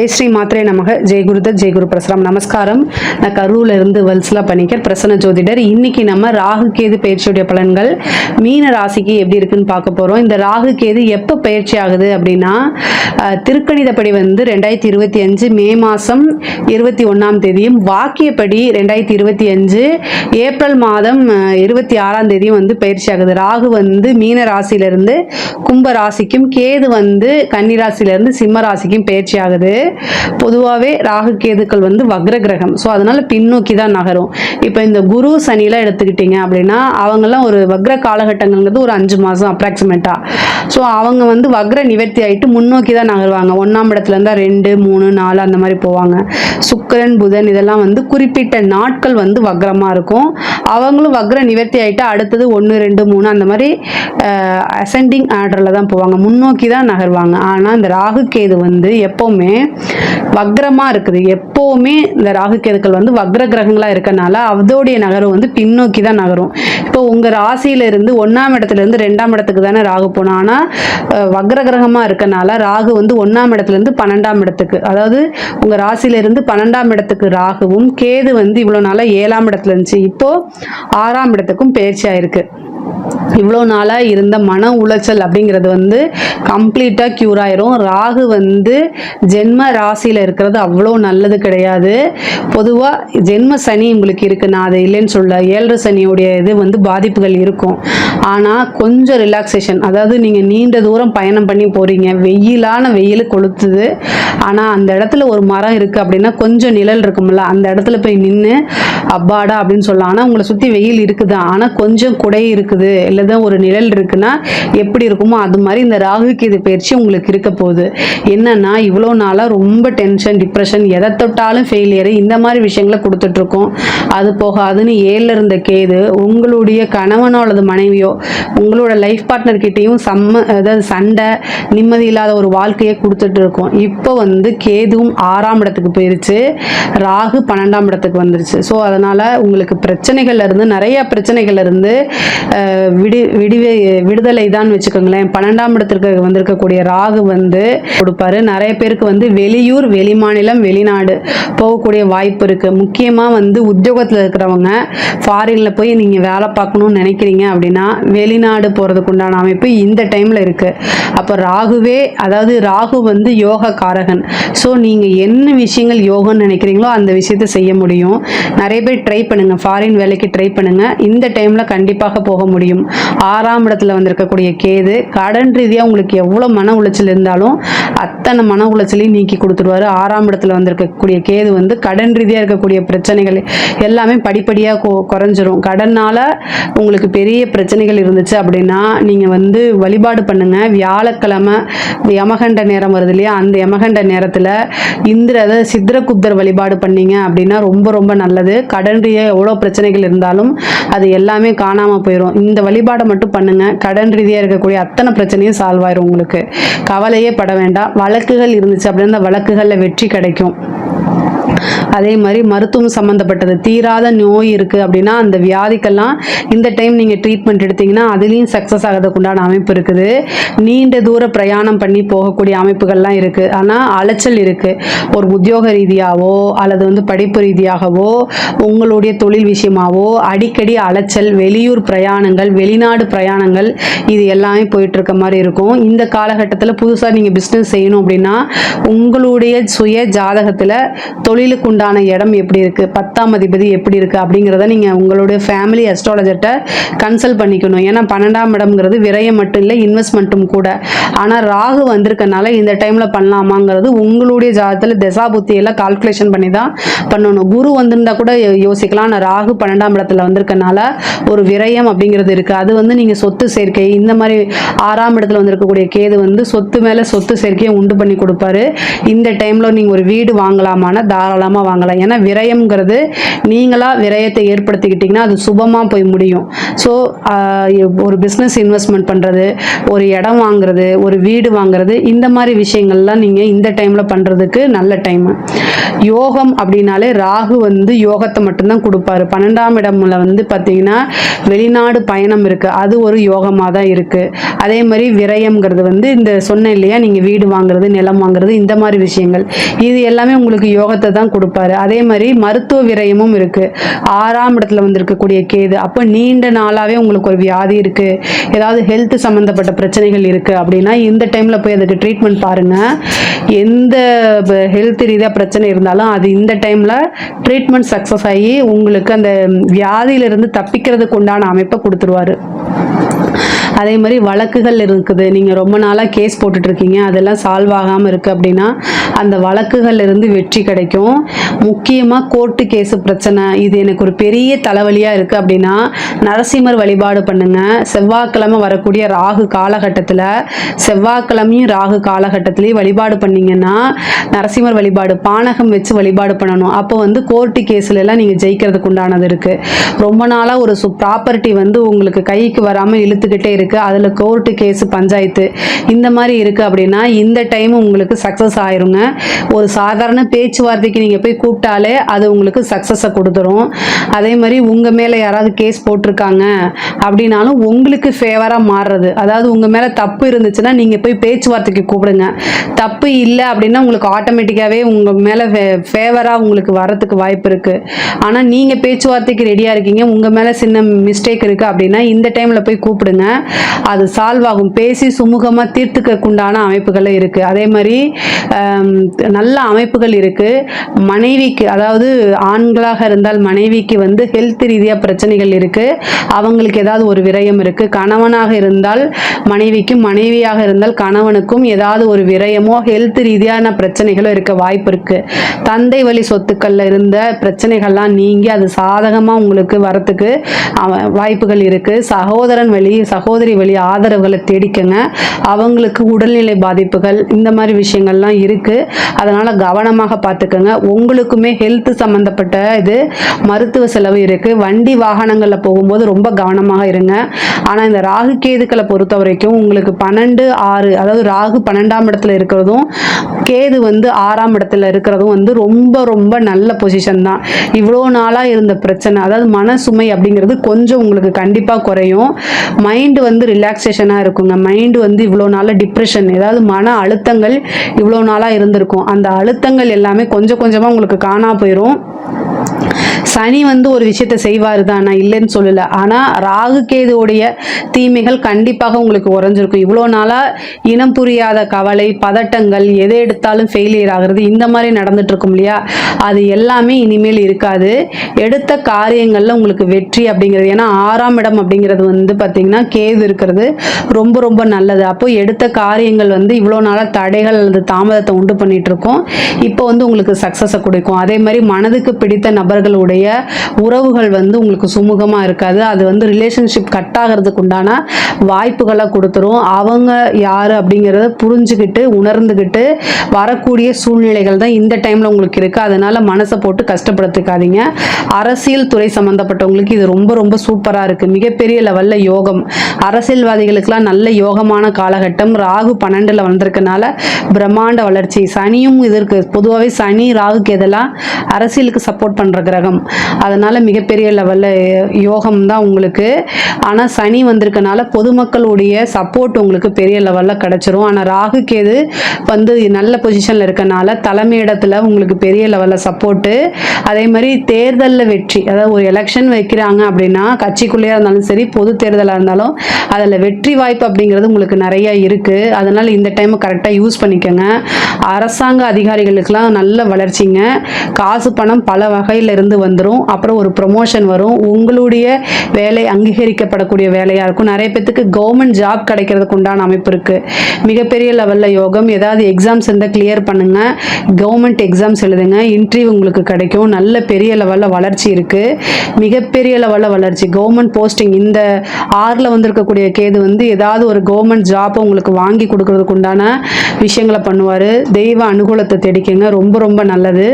ஜெய் ஸ்ரீ மாத்ரே நமக. ஜெய் குருதத், ஜெய் குரு பிரசரம். நமஸ்காரம். நான் கரூர்ல இருந்து வல்சலா பணிக்கர், பிரசன்ன ஜோதிடர். இன்னைக்கு நம்ம ராகு கேது பயிற்சியுடைய பலன்கள் மீன ராசிக்கு எப்படி இருக்குன்னு பார்க்க போறோம். இந்த ராகு கேது எப்போ பயிற்சி ஆகுது அப்படின்னா, திருக்கணிதப்படி 2025 மே மாதம் 21ஆம் தேதியும், வாக்கியப்படி 2025 ஏப்ரல் மாதம் 26ஆம் தேதியும் பயிற்சி ஆகுது. ராகு மீன ராசியிலிருந்து கும்ப ராசிக்கும், கேது கன்னி ராசியிலிருந்து சிம்ம ராசிக்கும் பயிற்சி ஆகுது. பொதுவாகவே ராகு கேதுக்கள் வக்ர கிரகம். ஸோ அதனால பின்னோக்கி தான் நகரும். இப்போ இந்த குரு சனிலாம் எடுத்துக்கிட்டீங்க அப்படின்னா, அவங்கெல்லாம் ஒரு வக்ர காலகட்டங்கிறது ஒரு 5 மாதம் அப்ராக்சிமேட்டா. ஸோ அவங்க வக்ர நிவர்த்தி ஆகிட்டு முன்னோக்கி தான் நகருவாங்க. 1ஆம் இடத்துல இருந்தால் 2, 3, 4 அந்த மாதிரி போவாங்க. சுக்கிரன், புதன் இதெல்லாம் குறிப்பிட்ட நாட்கள் வக்ரமாக இருக்கும். அவங்களும் வக்ர நிவர்த்தி ஆகிட்டு அடுத்தது 1, 2, 3 அந்த மாதிரி அசெண்டிங் ஆர்டரில் தான் போவாங்க, முன்னோக்கி தான் நகருவாங்க. ஆனால் இந்த ராகு கேது எப்போவுமே வக்ரமாக இருக்குது. எப்போவுமே இந்த ராகு கேதுக்கள் வக்ர கிரகங்களாக இருக்கனால அதோடைய நகரம் பின்னோக்கி தான் நகரும். இப்போ உங்கள் ராசியிலிருந்து 1ஆம் இடத்துலேருந்து 2ஆம் இடத்துக்கு தானே ராகு போனோம். ஆனால் வக்ர கிரகமாக இருக்கனால ராகு 1ஆம் இடத்துலேருந்து 12ஆம் இடத்துக்கு, அதாவது உங்கள் ராசியிலிருந்து 12ஆம் இடத்துக்கு ராகுவும், கேது இவ்வளோ நாளாக 7ஆம் இடத்துல இருந்துச்சு, இப்போ 6ஆம் இடத்துக்கும் பயிற்சி ஆயிருக்கு. இவ்வளோ நாளாக இருந்த மன உளைச்சல் அப்படிங்கிறது கம்ப்ளீட்டாக க்யூர் ஆயிரும். ராகு ஜென்ம ராசியில் இருக்கிறது அவ்வளோ நல்லது கிடையாது. பொதுவாக ஜென்ம சனி உங்களுக்கு இருக்குது, நான் அதை இல்லைன்னு சொல்ல. 7 சனியோடைய இது பாதிப்புகள் இருக்கும். ஆனால் கொஞ்சம் ரிலாக்ஸேஷன், அதாவது நீங்கள் நீண்ட தூரம் பயணம் பண்ணி போகிறீங்க, வெயில் கொளுத்துது. ஆனால் அந்த இடத்துல ஒரு மரம் இருக்குது அப்படின்னா கொஞ்சம் நிழல் இருக்கும்ல, அந்த இடத்துல போய் நின்று அப்பாடா அப்படின்னு சொல்லலாம். ஆனால் உங்களை சுற்றி வெயில் இருக்குதா, ஆனால் கொஞ்சம் குடை இருக்குது இல்லைதான் ஒரு நிழல் இருக்குன்னா எப்படி இருக்குமோ அது மாதிரி இந்த ராகு கேது பயிற்சி உங்களுக்கு இருக்க போகுது. என்னன்னா, இவ்வளோ நாளாக ரொம்ப டென்ஷன், டிப்ரெஷன், எதை தொட்டாலும் ஃபெயிலியர், இந்த மாதிரி விஷயங்களை கொடுத்துட்ருக்கோம். அது போகாதுன்னு 7ல் இருந்த கேது உங்களுடைய கணவனோ அல்லது மனைவியோ உங்களோட லைஃப் பார்ட்னர்கிட்டையும் அதாவது சண்டை, நிம்மதி இல்லாத ஒரு வாழ்க்கையை கொடுத்துட்டு இருக்கோம். இப்போ கேதுவும் 6ஆம் இடத்துக்கு போயிருச்சு, ராகு 12ஆம் இடத்துக்கு வந்துருச்சு. ஸோ அதனால் உங்களுக்கு பிரச்சனைகள்ல இருந்து, நிறைய பிரச்சனைகள்ல இருந்து விடுதலை தான் வச்சுக்கோங்களேன். 12ஆம் இடத்திற்கு வந்திருக்கக்கூடிய ராகு கொடுப்பாரு. நிறைய பேருக்கு வெளியூர், வெளிமாநிலம், வெளிநாடு போகக்கூடிய வாய்ப்பு இருக்கு. முக்கியமாக உத்தியோகத்தில் இருக்கிறவங்க ஃபாரின்ல போய் நீங்க வேலை பார்க்கணும்னு நினைக்கிறீங்க அப்படின்னா வெளிநாடு போறதுக்கு உண்டான அமைப்பு இந்த டைம்ல இருக்கு. அப்போ ராகுவே, அதாவது ராகு யோக காரகன். ஸோ நீங்க என்ன விஷயங்கள் யோகன்னு நினைக்கிறீங்களோ அந்த விஷயத்தை செய்ய முடியும். நிறைய பேர் ட்ரை பண்ணுங்க, ஃபாரின் வேலைக்கு ட்ரை பண்ணுங்க. இந்த டைம்ல கண்டிப்பாக போக முடியும். 6ஆம் இடத்துல வந்திருக்கக்கூடிய கேது கடன் ரீதியாக உங்களுக்கு எவ்வளோ மன உளைச்சல் இருந்தாலும் அத்தனை மன உளைச்சலையும் நீக்கி கொடுத்துருவாரு. 6ஆம் இடத்துல வந்திருக்கக்கூடிய கேது கடன் ரீதியாக இருக்கக்கூடிய பிரச்சனைகள் எல்லாமே படிப்படியாக குறைஞ்சிரும். கடனால உங்களுக்கு பெரிய பிரச்சனைகள் இருந்துச்சு அப்படின்னா நீங்கள் வழிபாடு பண்ணுங்க. வியாழக்கிழமை யமகண்ட நேரம் வருது இல்லையா, அந்த யமகண்ட நேரத்தில் அதாவது சித்திரகுப்தர் வழிபாடு பண்ணீங்க அப்படின்னா ரொம்ப ரொம்ப நல்லது. கடன் ரீதியாக எவ்வளோ பிரச்சனைகள் இருந்தாலும் அது எல்லாமே காணாமல் போயிடும். இந்த வழிபாடை மட்டும் பண்ணுங்க, கடன் ரீதியாக இருக்கக்கூடிய அத்தனை பிரச்சனையும் சால்வ் ஆயிரும். உங்களுக்கு கவலையே பட வேண்டாம். வழக்குகள் இருந்துச்சு அப்படின்னா அந்த வழக்குகளில் வெற்றி கிடைக்கும். அதே மாதிரி மருத்துவம் சம்மந்தப்பட்டது, தீராத நோய் இருக்குது அப்படின்னா அந்த வியாதிக்கெல்லாம் இந்த டைம் நீங்கள் ட்ரீட்மெண்ட் எடுத்தீங்கன்னா அதுலேயும் சக்ஸஸ் ஆகிறதுக்கு உண்டான அமைப்பு இருக்குது. நீண்ட தூர பிரயாணம் பண்ணி போகக்கூடிய அமைப்புகள்லாம் இருக்குது. ஆனால் அலைச்சல் இருக்குது. ஒரு உத்தியோக ரீதியாகவோ அல்லது படிப்பு ரீதியாகவோ உங்களுடைய தொழில் விஷயமாவோ அடிக்கடி அலைச்சல், வெளியூர் பிரயாணங்கள், வெளிநாடு பிரயாணங்கள், இது எல்லாமே போயிட்டு இருக்க மாதிரி இருக்கும். இந்த காலகட்டத்தில் புதுசாக நீங்கள் பிஸ்னஸ் செய்யணும் அப்படின்னா உங்களுடைய சுய ஜாதகத்தில் தொழிலுக்கு உண்டான இடம் எப்படி இருக்கு, 10ஆம் அதிபதி எப்படி இருக்கு அப்படிங்கிறத நீங்க உங்களுடைய ஃபேமிலி அஸ்ட்ராலஜர்ட்ட கன்சல்ட் பண்ணிக்கணும். ஏன்னா 12ஆம் இடம்ங்கிறது விரயம் மட்டும் இல்லை, இன்வெஸ்ட்மெண்ட்டும் கூட. ஆனால் ராகு வந்திருக்கனால இந்த டைம்ல பண்ணலாமாங்கிறது உங்களுடைய ஜாதகத்தில் திசா புத்தி எல்லாம் கால்குலேஷன் பண்ணி தான் பண்ணணும். குரு வந்திருந்தா கூட யோசிக்கலாம். ஆனால் ராகு 12ஆம் இடத்துல வந்திருக்கனால ஒரு விரயம் அப்படிங்கிறது இருக்கு. அது நீங்க சொத்து சேர்க்கை, இந்த மாதிரி 6ஆம் இடத்துல வந்திருக்கக்கூடிய கேது சொத்து மேல சொத்து சேர்க்கையை உண்டு பண்ணி கொடுப்பாரு. இந்த டைம்ல நீங்க ஒரு வீடு வாங்கலாமான தாராளமாக வாங்கலாம். ஏன்னா விரயம்ங்கிறது நீங்களாக விரயத்தை ஏற்படுத்திக்கிட்டிங்கன்னா அது சுபமாக போய் முடியும். ஸோ ஒரு பிஸ்னஸ் இன்வெஸ்ட்மெண்ட் பண்ணுறது, ஒரு இடம் வாங்குறது, ஒரு வீடு வாங்குறது, இந்த மாதிரி விஷயங்கள்லாம் நீங்கள் இந்த டைமில் பண்ணுறதுக்கு நல்ல டைமு. யோகம் அப்படின்னாலே ராகு வந்து யோகத்தை மட்டும்தான் கொடுப்பாரு. 12ஆம் இடம்ல வந்து பார்த்தீங்கன்னா வெளிநாடு பயணம் இருக்குது, அது ஒரு யோகமாக தான் இருக்குது. அதே மாதிரி விரயம்ங்கிறது வந்து இந்த சொன்ன இல்லையா, நீங்கள் வீடு வாங்குறது, நிலம் வாங்குறது, இந்த மாதிரி விஷயங்கள் இது எல்லாமே உங்களுக்கு யோகத்தை தான் கொடுப்பாரு. அதே மாதிரி மருத்துவ விரயமும் இருக்குது. 6ஆம் இடத்துல வந்து இருக்கக்கூடிய கேது, அப்போ நீண்ட நாளாகவே உங்களுக்கு ஒரு வியாதி இருக்குது, ஏதாவது ஹெல்த் சம்மந்தப்பட்ட பிரச்சனைகள் இருக்குது அப்படின்னா இந்த டைமில் போய் அதுக்கு ட்ரீட்மெண்ட் பாருங்கள். எந்த ஹெல்த் ரீதியாக பிரச்சனை இருந்தாலும் அது இந்த டைமில் ட்ரீட்மெண்ட் சக்ஸஸ் ஆகி உங்களுக்கு அந்த வியாதியிலிருந்து தப்பிக்கிறதுக்கு உண்டான அமைப்பை கொடுத்துருவாரு. அதே மாதிரி வழக்குகள் இருக்குது, நீங்கள் ரொம்ப நாளாக கேஸ் போட்டுட்ருக்கீங்க, அதெல்லாம் சால்வ் ஆகாமல் இருக்குது அப்படின்னா அந்த வழக்குகள் இருந்து வெற்றி கிடைக்கும். முக்கியமாக கோர்ட்டு கேஸு பிரச்சனை, இது எனக்கு ஒரு பெரிய தலைவலியாக இருக்குது அப்படின்னா நரசிம்மர் வழிபாடு பண்ணுங்கள். செவ்வாய்க்கிழமை வரக்கூடிய ராகு காலகட்டத்தில், செவ்வாய்க்கிழமையும் ராகு காலகட்டத்திலேயே வழிபாடு பண்ணிங்கன்னா நரசிம்மர் வழிபாடு, பானகம் வச்சு வழிபாடு பண்ணணும். அப்போ வந்து கோர்ட்டு கேஸ்லலாம் நீங்கள் ஜெயிக்கிறதுக்கு உண்டானது இருக்குது. ரொம்ப நாளாக ஒரு ப்ராப்பர்ட்டி வந்து உங்களுக்கு கைக்கு வராமல் இழுத்துக்கிட்டே இருக்குது, அதில் கோர்ட்டு கேஸு பஞ்சாயத்து இந்த மாதிரி இருக்குது அப்படின்னா இந்த டைம் உங்களுக்கு சக்ஸஸ் ஆயிருங்க. ஒரு சாதாரண பேச்சுவார்த்தைக்கு நீங்கள் போய் கூப்பிட்டாலே அது உங்களுக்கு சக்ஸஸை கொடுத்துரும். அதே மாதிரி உங்கள் மேலே யாராவது கேஸ் போட்டிருக்காங்க அப்படின்னாலும் உங்களுக்கு ஃபேவராக மாறுறது, அதாவது உங்கள் மேலே தப்பு இருந்துச்சுன்னா நீங்கள் போய் பேச்சுவார்த்தைக்கு கூப்பிடுங்க. தப்பு இல்லை அப்படின்னா உங்களுக்கு ஆட்டோமேட்டிக்காகவே உங்கள் மேலே ஃபேவராக உங்களுக்கு வரத்துக்கு வாய்ப்பு இருக்குது. ஆனால் நீங்கள் பேச்சுவார்த்தைக்கு ரெடியாக இருக்கீங்க, உங்கள் மேலே சின்ன மிஸ்டேக் இருக்குது அப்படின்னா இந்த டைமில் போய் கூப்பிடுங்க, அது சால்வ் ஆகும். பேசி சுமூகமாக தீர்த்துக்குண்டான அமைப்புகள் இருக்குது. அதே மாதிரி நல்ல அமைப்புகள் இருக்குது. மனைவிக்கு, அதாவது ஆண்களாக இருந்தால் மனைவிக்கு வந்து ஹெல்த் ரீதியாக பிரச்சனைகள் இருக்குது, அவங்களுக்கு ஏதாவது ஒரு விரயம் இருக்குது. கணவனாக இருந்தால் மனைவிக்கும், மனைவியாக இருந்தால் கணவனுக்கும் ஏதாவது ஒரு விரயமோ ஹெல்த் ரீதியான பிரச்சனைகளோ இருக்க வாய்ப்பு இருக்குது. தந்தை வழி சொத்துக்களில் இருந்த பிரச்சனைகள்லாம் நீங்கி அது சாதகமாக உங்களுக்கு வரத்துக்கு வாய்ப்புகள் இருக்குது. சகோதரன் வழி, சகோதரி வழி ஆதரவுகளை தேடிக்கங்க. அவங்களுக்கு உடல்நிலை பாதிப்புகள் இந்த மாதிரி விஷயங்கள்லாம் இருக்குது, அதனால் கவனமாக பார்த்துக்கோங்க. உங்களுக்குமே ஹெல்த் சம்மந்தப்பட்ட இது மருத்துவ செலவு இருக்குது. வண்டி வாகனங்களில் போகும்போது ரொம்ப கவனமாக இருங்க. ஆனால் இந்த ராகு கேதுக்களை பொறுத்த வரைக்கும் உங்களுக்கு 12-6, அதாவது ராகு 12ஆம் இடத்துல இருக்கிறதும் கேது வந்து 6ஆம் இடத்துல இருக்கிறதும் வந்து ரொம்ப ரொம்ப நல்ல பொசிஷன் தான். இவ்வளோ நாளாக இருந்த பிரச்சனை, அதாவது மன சுமை அப்படிங்கிறது கொஞ்சம் உங்களுக்கு கண்டிப்பாக குறையும். மைண்டு வந்து ரிலாக்ஸேஷனாக இருக்குங்க. மைண்டு வந்து இவ்வளோ நாளாக டிப்ரெஷன், ஏதாவது மன அழுத்தங்கள் இவ்வளோ நாளாக இருந்திருக்கும், அந்த அழுத்தங்கள் எல்லாமே கொஞ்சம் கொஞ்சமாக உங்களுக்கு காணா போயிடும். சனி வந்து ஒரு விஷயத்தை செய்வார் தான், நான் இல்லைன்னு சொல்லலை. ஆனால் ராகு கேதுவோடைய தீமைகள் கண்டிப்பாக உங்களுக்கு உறைஞ்சிருக்கும். இவ்வளோ நாளாக இனம் புரியாத கவலை, பதட்டங்கள், எதை எடுத்தாலும் ஃபெயிலியர் ஆகிறது, இந்த மாதிரி நடந்துட்டு இருக்கும் இல்லையா, அது எல்லாமே இனிமேல் இருக்காது. எடுத்த காரியங்களில் உங்களுக்கு வெற்றி அப்படிங்கிறது, ஏன்னா 6ஆம் இடம் அப்படிங்கிறது வந்து பார்த்திங்கன்னா கேது இருக்கிறது ரொம்ப ரொம்ப நல்லது. அப்போ எடுத்த காரியங்கள் வந்து இவ்வளோ நாளாக தடைகள் அல்லது தாமதத்தை உண்டு பண்ணிட்டு இருக்கோம், இப்போ வந்து உங்களுக்கு சக்ஸஸை கொடுக்கும். அதே மாதிரி மனதுக்கு பிடித்த நபர்களுடைய உறவுகள் வந்து உங்களுக்கு சுமூகமாக இருக்காது, அது வந்து ரிலேஷன்ஷிப் கட் ஆகிறதுக்கு உண்டான வாய்ப்புகளை கொடுத்துரும். அவங்க யார் அப்படிங்கிறத புரிஞ்சுக்கிட்டு உணர்ந்துக்கிட்டு வரக்கூடிய சூழ்நிலைகள் தான் இந்த டைமில் உங்களுக்கு இருக்குது. அதனால் மனசை போட்டு கஷ்டப்படுத்திக்காதீங்க. அரசியல் துறை சம்மந்தப்பட்டவங்களுக்கு இது ரொம்ப ரொம்ப சூப்பராக இருக்குது, மிகப்பெரிய லெவலில் யோகம். அரசியல்வாதிகளுக்கெல்லாம் நல்ல யோகமான காலகட்டம். ராகு 12ல் வந்திருக்கனால பிரம்மாண்ட வளர்ச்சி. சனியும் இதற்கு பொதுவாகவே சனி ராகுக்கு எதெல்லாம் அரசியலுக்கு சப்போர்ட் பண்ணுற கிரகம், அதனால் மிகப்பெரிய லெவலில் யோகம் தான் உங்களுக்கு. ஆனால் சனி வந்திருக்கனால பொதுமக்களுடைய சப்போர்ட் உங்களுக்கு பெரிய லெவலில் கிடச்சிரும். ஆனால் ராகு கேது வந்து நல்ல பொசிஷனில் இருக்கனால தலைமையிடத்தில் உங்களுக்கு பெரிய லெவலில் சப்போர்ட்டு. அதே மாதிரி தேர்தலில் வெற்றி, அதாவது ஒரு எலெக்ஷன் வைக்கிறாங்க அப்படின்னா கட்சிக்குள்ளேயே இருந்தாலும் சரி, பொது தேர்தலாக இருந்தாலும் அதில் வெற்றி வாய்ப்பு அப்படிங்கிறது உங்களுக்கு நிறைய இருக்குது. அதனால் இந்த டைமை கரெக்டாக யூஸ் பண்ணிக்கோங்க. அரசாங்க அதிகாரிகளுக்கெல்லாம் நல்ல வளர்ச்சிங்க. காசு பணம் பல வகையில் இருந்து வந்துடும். அப்புறம் ஒரு ப்ரொமோஷன் வரும், உங்களுடைய வேலை அங்கீகரிக்கப்படக்கூடிய வேலையாக இருக்கும். நிறைய பேத்துக்கு கவர்மெண்ட் ஜாப் கிடைக்கிறதுக்கு உண்டான அமைப்பு இருக்குது. மிகப்பெரிய லெவலில் யோகம். ஏதாவது எக்ஸாம்ஸ் இருந்தால் கிளியர் பண்ணுங்கள், கவர்மெண்ட் எக்ஸாம்ஸ் எழுதுங்க, இன்டர்வியூ உங்களுக்கு கிடைக்கும். நல்ல பெரிய லெவலில் வளர்ச்சி இருக்குது, மிகப்பெரிய லெவலில் வளர்ச்சி. கவர்மெண்ட் போஸ்டிங் இந்த 6ல் வந்திருக்கக்கூடிய கேது வந்து ஏதாவது ஒரு கவர்மெண்ட் ஜாப்பை உங்களுக்கு வாங்கி கொடுக்கறதுக்கு உண்டான விஷயங்களை பண்ணுவார். தெய்வ அனுகூலத்தை தேடிக்கங்க, ரொம்ப ரொம்ப நல்லது.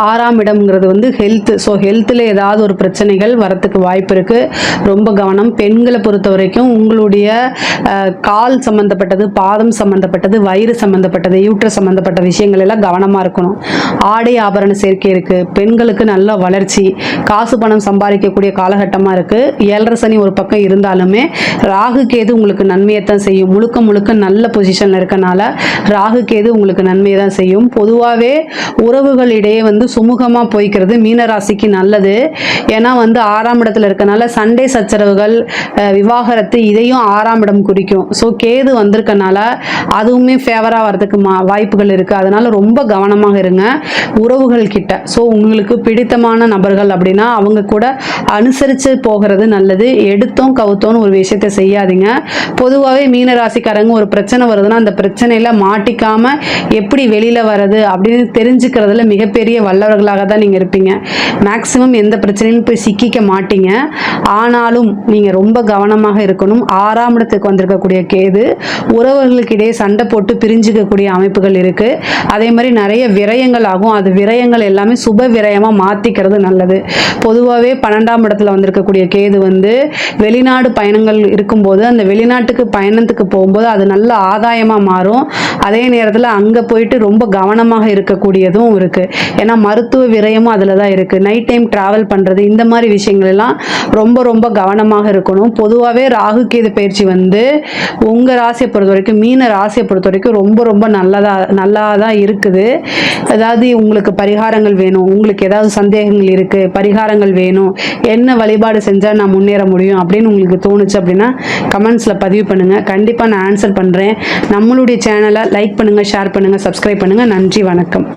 6ஆம் இடம்ங்கிறது வந்து ஹெல்த். ஸோ ஹெல்த்தில் ஏதாவது ஒரு பிரச்சனைகள் வரத்துக்கு வாய்ப்பு இருக்குது. ரொம்ப கவனம். பெண்களை பொறுத்த வரைக்கும் உங்களுடைய கால் சம்மந்தப்பட்டது, பாதம் சம்மந்தப்பட்டது, வயிறு சம்மந்தப்பட்டது, யூட்ரஸ் சம்மந்தப்பட்ட விஷயங்கள் எல்லாம் கவனமாக இருக்கணும். ஆடை ஆபரண சேர்க்கை இருக்குது. பெண்களுக்கு நல்ல வளர்ச்சி, காசு பணம் சம்பாதிக்கக்கூடிய காலகட்டமாக இருக்குது. 7.5 சனி ஒரு பக்கம் இருந்தாலுமே ராகு கேது உங்களுக்கு நன்மையை தான் செய்யும். முழுக்க முழுக்க நல்ல பொசிஷனில் இருக்கனால ராகு கேது உங்களுக்கு நன்மையை தான் செய்யும். பொதுவாகவே உறவுகளிடையே வந்து சுமூகமாக போய்க்கிறது மீனராசிக்கு நல்லது. ஏன்னா வந்து 6ஆம் இடத்துல இருக்கனால சண்டை சச்சரவுகள், விவாகரத்து, இதையும் 6ஆம் இடம் குறிக்கும். ஸோ கேது வந்திருக்கனால அதுவுமே ஃபேவராக வரதுக்கு வாய்ப்புகள் இருக்குது. அதனால ரொம்ப கவனமாக இருங்க உறவுகள் கிட்ட. ஸோ உங்களுக்கு பிடித்தமான நபர்கள் அப்படின்னா அவங்க கூட அனுசரித்து போகிறது நல்லது. எடுத்தோம் கவுத்தோன்னு ஒரு விஷயத்தை செய்யாதீங்க. பொதுவாகவே மீனராசிக்காரங்க ஒரு பிரச்சனை வருதுன்னா அந்த பிரச்சனையில் மாட்டிக்காம எப்படி வெளியில் வர்றது அப்படின்னு தெரிஞ்சுக்கிறதுல மிகப்பெரிய வல்லவர்களாக தான் நீங்கள் இருப்பீங்க. மேக்சிமம் எந்த பிரச்சனையும் போய் சிக்கிக்க மாட்டீங்க. ஆனாலும் நீங்கள் ரொம்ப கவனமாக இருக்கணும். 6ஆம் இடத்துக்கு வந்திருக்கக்கூடிய கேது உறவுகளுக்கிடையே சண்டை போட்டு பிரிஞ்சுக்கக்கூடிய அமைப்புகள் இருக்குது. அதே மாதிரி நிறைய விரயங்கள் ஆகும். அது விரயங்கள் எல்லாமே சுப விரயமாக மாற்றிக்கிறது நல்லது. பொதுவாகவே 12ஆம் இடத்துல வந்திருக்கக்கூடிய கேது வந்து வெளிநாடு பயணங்கள் இருக்கும்போது அந்த வெளிநாட்டுக்கு பயணத்துக்கு போகும்போது அது நல்ல ஆதாயமாக மாறும். அதே நேரத்தில் அங்கே போயிட்டு ரொம்ப கவனமாக இருக்கக்கூடியதும் இருக்குது. ஏன்னா மருத்துவ விரயமும் அதில் தான் இருக்குது. நைட் டைம் ட்ராவல் பண்ணுறது, இந்த மாதிரி விஷயங்கள் எல்லாம் ரொம்ப ரொம்ப கவனமாக இருக்கணும். பொதுவாகவே ராகு கேது பயிற்சி வந்து உங்கள் ராசியை பொறுத்த வரைக்கும், மீன ராசியை பொறுத்த வரைக்கும் ரொம்ப ரொம்ப நல்லா தான் இருக்குது. அதாவது உங்களுக்கு பரிகாரங்கள் வேணும், உங்களுக்கு ஏதாவது சந்தேகங்கள் இருக்குது, பரிகாரங்கள் வேணும், என்ன வழிபாடு செஞ்சால் நான் முன்னேற முடியும் அப்படின்னு உங்களுக்கு தோணுச்சு அப்படின்னா கமெண்ட்ஸில் பதிவு பண்ணுங்கள். கண்டிப்பாக நான் ஆன்சர் பண்ணுறேன். நம்மளுடைய சேனலை லைக் பண்ணுங்கள், ஷேர் பண்ணுங்கள், சப்ஸ்கிரைப் பண்ணுங்கள். நன்றி, வணக்கம்.